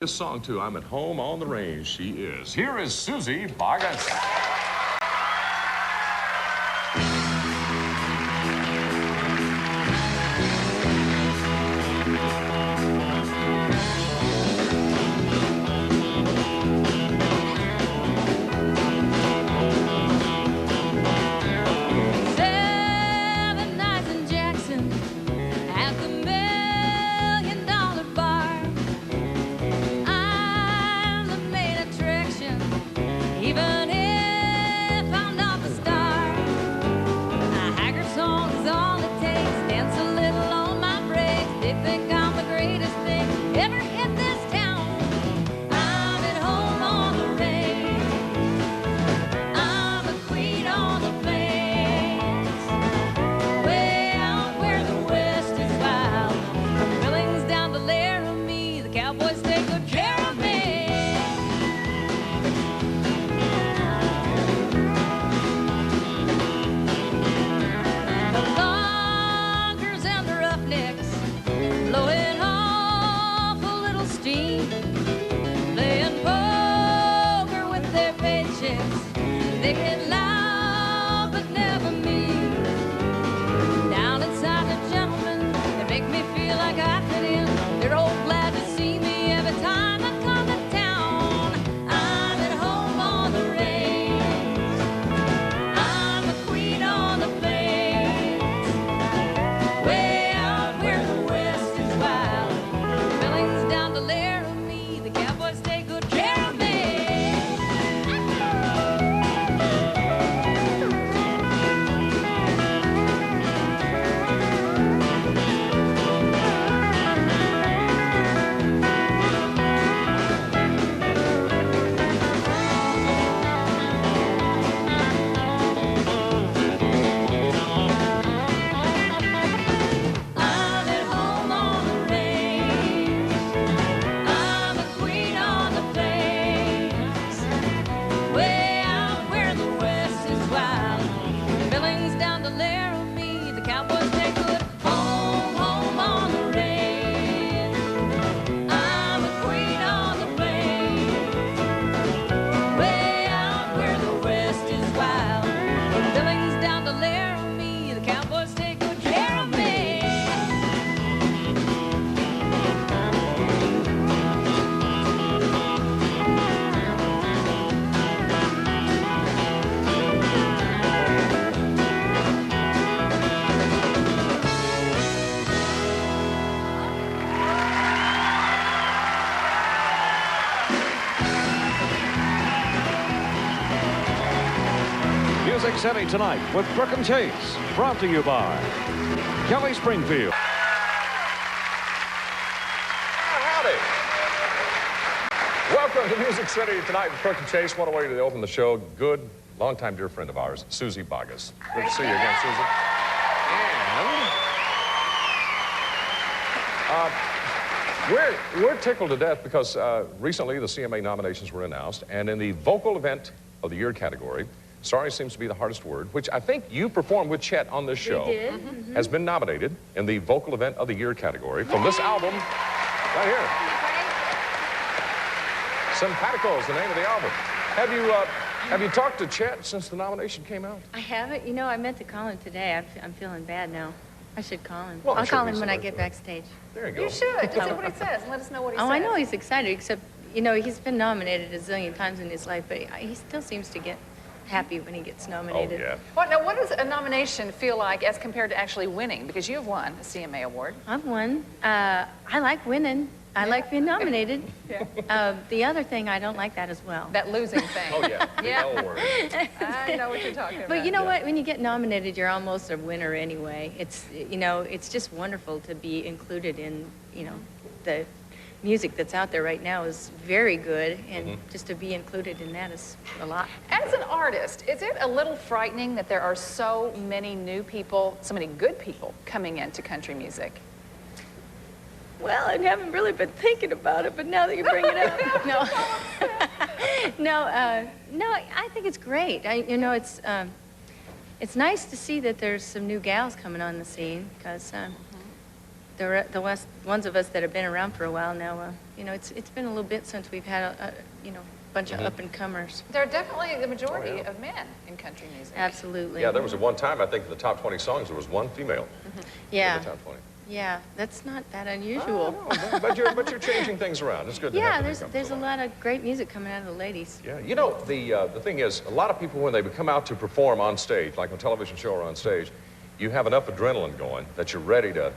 This song, too. I'm at home on the range. She is. Here is Suzy Bogguss. Even if I'm not the star, a Haggard song is all it takes. Dance a little on my breaks. They think I'm the greatest thing ever hit this town. I'm at home on the range. I'm a queen on the plains. Way out where the west is wild. From Billings down to Laramie, the cowboys take good care of me. Blowing off a little steam, playing poker with their paychecks. They get loud but never mean. Down inside the gentlemen, they make me feel like I fit in. They're all glad to see me every time I come to town. I'm at home on the range. I'm a queen on the plains. Way out where the west is wild. Billings down to Laramie, the cowboys take good care of me. I'm at home on the range. I'm a queen on the plains. Way out where the west is wild. Billings down to Laramie, the cowboys take good home on the range. I'm a queen on the plains. Way out where the west is wild. Billings down to Laramie, the cowboys take good care of me. Music City tonight with Brooke and Chase, brought to you by Kelly Springfield. Howdy. Welcome to Music City tonight with Brooke and Chase. What a way to open the show. Good, longtime dear friend of ours, Suzy Bogguss. Good to see you again, Suzy. And we're tickled to death because recently the CMA nominations were announced, and in the Vocal Event of the Year category, sorry seems to be the hardest word, which I think you performed with Chet on this show, has been nominated in the Vocal Event of the Year category from this album right here. Simpatico is the name of the album. Have you talked to Chet since the nomination came out? I haven't. You know, I meant to call him today. I'm feeling bad now. I should call him. Well, I'll call sure, him when I sorry get for that. backstage. There you go. You should. Just say what he says and let us know what he says. Oh, I know he's excited, except, you know, he's been nominated a zillion times in his life, but he still seems to get happy when he gets Oh, nominated. yeah. Now, what does a nomination feel like as compared to actually winning? Because you've won a CMA award. I've won. I like winning. I like being nominated. Yeah. The other thing, I don't like that as well. That losing thing. Oh, yeah. The Yeah. L word. I know what you're talking about. But you know what? When you get nominated, you're almost a winner anyway. It's, you know, it's just wonderful to be included in, you know, the music that's out there right now is very good, and just to be included in that is a lot. As an artist, is it a little frightening that there are so many new people, so many good people coming into country music? Well, I haven't really been thinking about it, but now that you bring it up, no. No, I think it's great. You know, it's nice to see that there's some new gals coming on the scene, because ones of us that have been around for a while now, you know, it's been a little bit since we've had a you know, bunch of up-and-comers. There are definitely the majority of men in country music. Absolutely. Yeah, there was at one time, I think, in the top 20 songs, there was one female Yeah. in the top 20. Yeah, that's not that unusual. No, but you're changing things around. It's good to Yeah, have there's a lot of great music coming out of the ladies. Yeah, you know, the thing is, a lot of people, when they come out to perform on stage, like on a television show or on stage, you have enough adrenaline going that you're ready to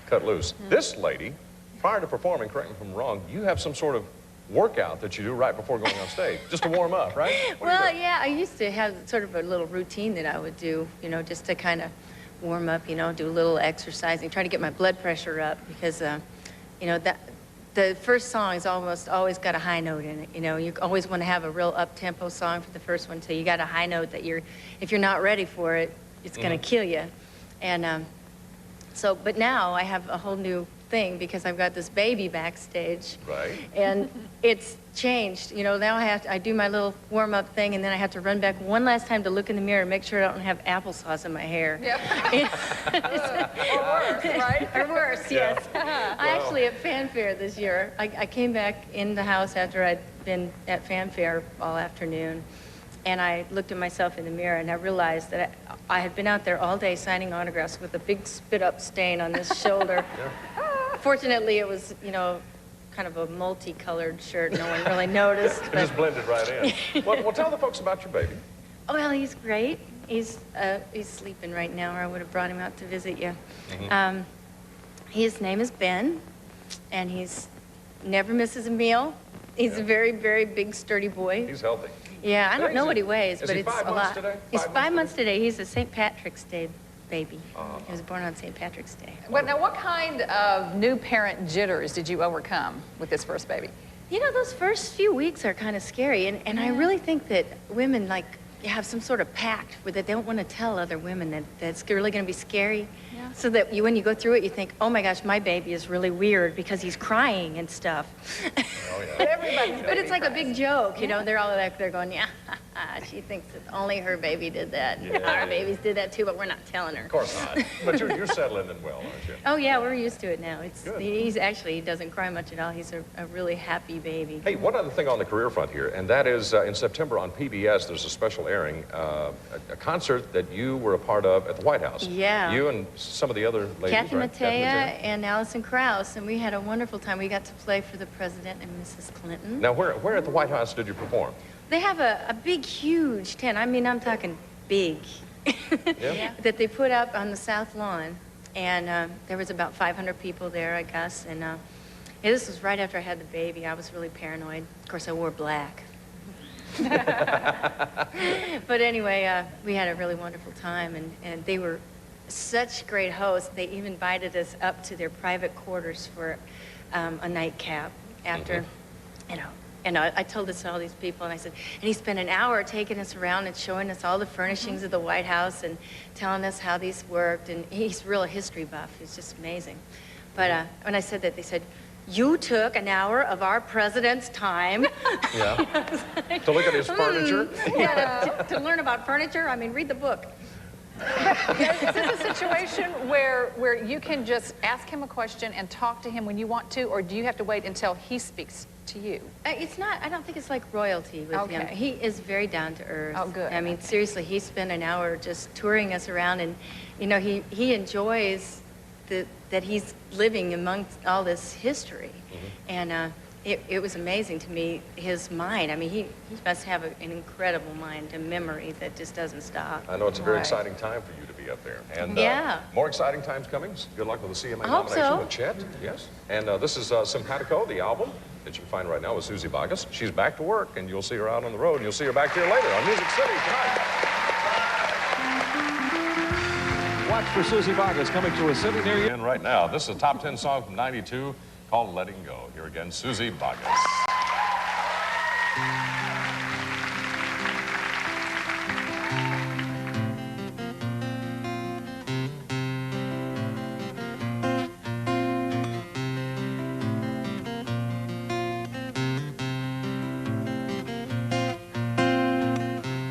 cut loose. This lady, prior to performing, correct me if I'm wrong, you have some sort of workout that you do right before going on stage, just to warm up, right? Well, yeah, I used to have sort of a little routine that I would do, you know, just to kind of warm up, you know, do a little exercising, try to get my blood pressure up because, you know, the first song is almost always got a high note in it. You know, you always want to have a real up-tempo song for the first one, so you got a high note that if you're not ready for it, it's going to kill you. And but now I have a whole new thing because I've got this baby backstage. Right. And it's changed. You know, now I do my little warm-up thing, and then I have to run back one last time to look in the mirror and make sure I don't have applesauce in my hair. Yep. Or worse, right? Or worse, yes. I actually, at Fanfare this year, I came back in the house after I'd been at Fanfare all afternoon, and I looked at myself in the mirror, and I realized that I had been out there all day signing autographs with a big spit-up stain on this shoulder. Fortunately, it was, you know, kind of a multicolored shirt. No one really noticed. It just blended right in. Well, tell the folks about your baby. Oh, well, he's great. He's sleeping right now, or I would have brought him out to visit you. His name is Ben, and he's never misses a meal. He's a very, very big, sturdy boy. He's healthy. Yeah, I don't know what he weighs, but he it's 5 a months lot. today? He's 5 5 months today. He's a St. Patrick's Day baby. He was born on St. Patrick's Day. Well, now, what kind of new parent jitters did you overcome with this first baby? You know, those first few weeks are kind of scary, and I really think that women, like, have some sort of pact where they don't want to tell other women that that's really going to be scary. Yeah. So that when you go through it, you think, oh my gosh, my baby is really weird because he's crying and stuff. Oh, yeah. But everybody's But it's like a cries. big joke, you know. They're all like, they're going, yeah, she thinks that only her baby did that. Yeah. Our babies did that too, but we're not telling her. Of course not. But you're settling in well, aren't you? Oh yeah, we're used to it now. It's Good. he doesn't cry much at all. He's a really happy baby. Hey, one other thing on the career front here, and that is in September on PBS, there's a special airing, a concert that you were a part of at the White House. Yeah. You and some of the other ladies, Kathy right? Mattea and Allison Krauss, and we had a wonderful time. We got to play for the President and Mrs. Clinton. Now, where at the White House did you perform? They have a big, huge tent. I mean, I'm talking big. Yeah. That they put up on the South Lawn. And there was about 500 people there, I guess. And yeah, this was right after I had the baby. I was really paranoid. Of course, I wore black. But anyway, we had a really wonderful time. And they were such great hosts. They even invited us up to their private quarters for a nightcap after, you know. And I told this to all these people, and I said, and he spent an hour taking us around and showing us all the furnishings of the White House and telling us how these worked. And he's real a history buff. He's just amazing. But when I said that, they said, you took an hour of our president's time. Yeah. To look at his furniture? Yeah, to learn about furniture. I mean, read the book. Is this a situation where you can just ask him a question and talk to him when you want to, or do you have to wait until he speaks to you? It's not, I don't think it's like royalty with him. Okay. He is very down to earth. Oh, good. I mean, seriously, he spent an hour just touring us around, and, you know, he enjoys that he's living amongst all this history. And it was amazing to me, his mind. I mean, he must have an incredible mind, a memory that just doesn't stop. I know it's a very Right. exciting time for you to be up there. And Yeah. more exciting times coming. Good luck with the CMA I hope nomination so. with Chet. Yes. And this is Simpatico, the album that you can find right now with Suzy Bogguss. She's back to work, and you'll see her out on the road, and you'll see her back here later on Music City tonight. Watch for Suzy Bogguss coming to a city near you. And right now, this is a top 10 song from '92 called Letting Go. Here again, Suzy Bogguss.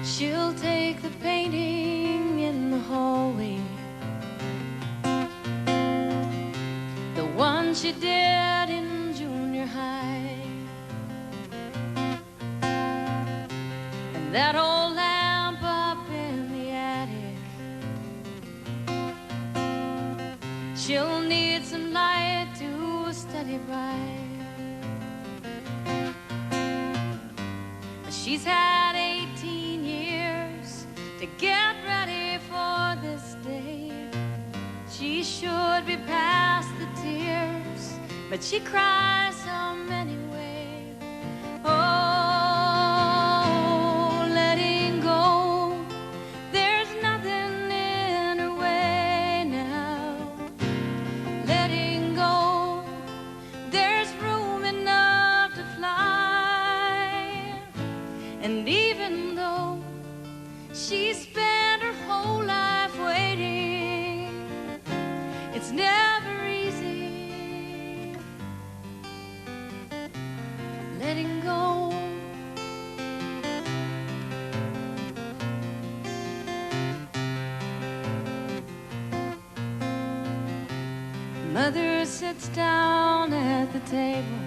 She'll take the painting in the hallway, she did in junior high. And that old lamp up in the attic, she'll need some light to study by. She's had 18 years to get ready for this day. She should be past the tears, but she cries some anyway. Oh, letting go, there's nothing in her way now. Letting go, there's room enough to fly. And even though she spent her whole life waiting, it's never easy letting go. Mother sits down at the table.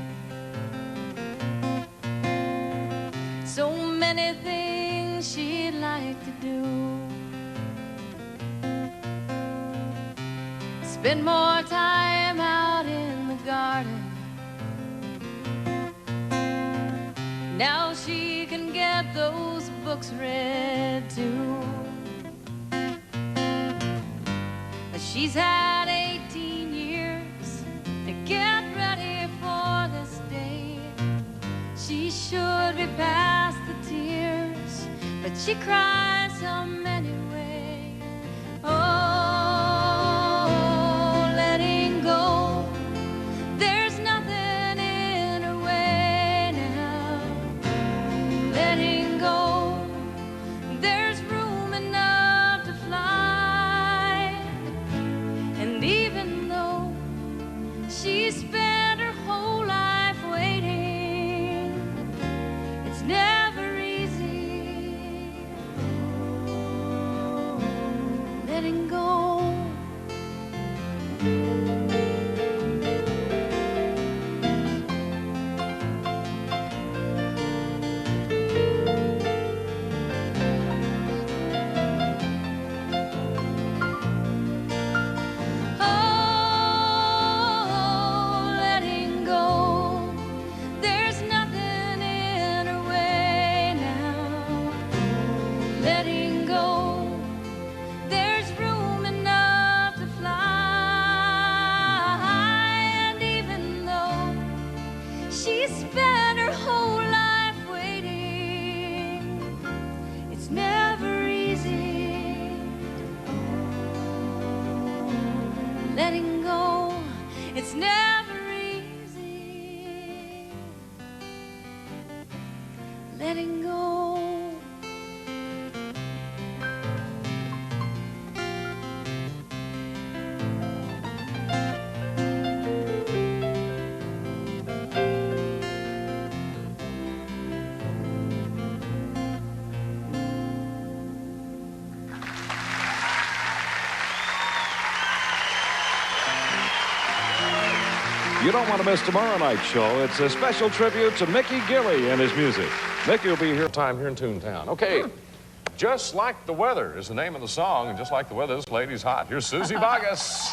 So many things she'd like to do. Spend more time out in the garden. Now she can get those books read too. She's had 18 years to get ready for this day. She should be past the tears, but she cries some anyway. Oh, letting go, there's nothing in her way now. Letting go, there's room enough to fly. And even though she spent her whole life waiting, it's never easy letting go. Oh, letting go, there's nothing in her way now. Letting go, there's room enough to fly. And even though she spent her whole life waiting, it's never easy letting go. It's never easy letting go. You don't want to miss tomorrow night's show. It's a special tribute to Mickey Gilley and his music. Mickey will be here. Time here in Toontown. Okay, Just Like the Weather is the name of the song, and just like the weather, this lady's hot. Here's Suzy Bogguss.